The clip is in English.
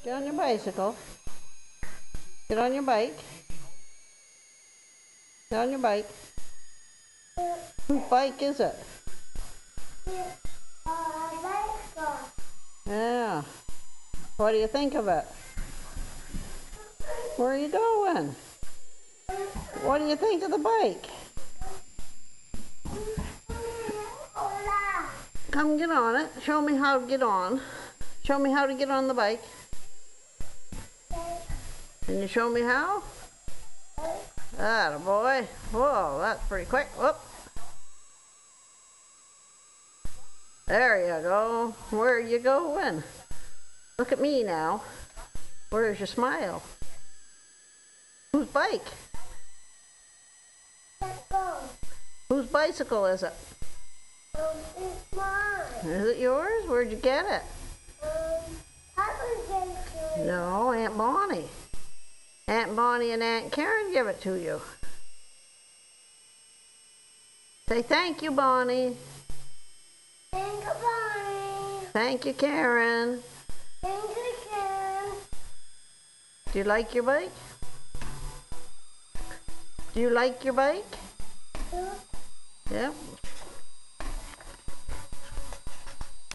Get on your bicycle. Get on your bike. Get on your bike. Whose bike is it? Yeah. What do you think of it? Where are you going? What do you think of the bike? Come get on it. Show me how to get on. Show me how to get on the bike. Can you show me how? Attaboy. Whoa, that's pretty quick. Whoop. There you go. Where are you going? Look at me now. Where's your smile? Whose bike? Whose bicycle is it? It's mine. Is it yours? Where'd you get it? Papa gave it to me. No, Aunt Bonnie. Aunt Bonnie and Aunt Karen give it to you. Say thank you, Bonnie. Thank you, Bonnie. Thank you, Karen. Thank you, Karen. Do you like your bike? Do you like your bike? Yeah. Yep.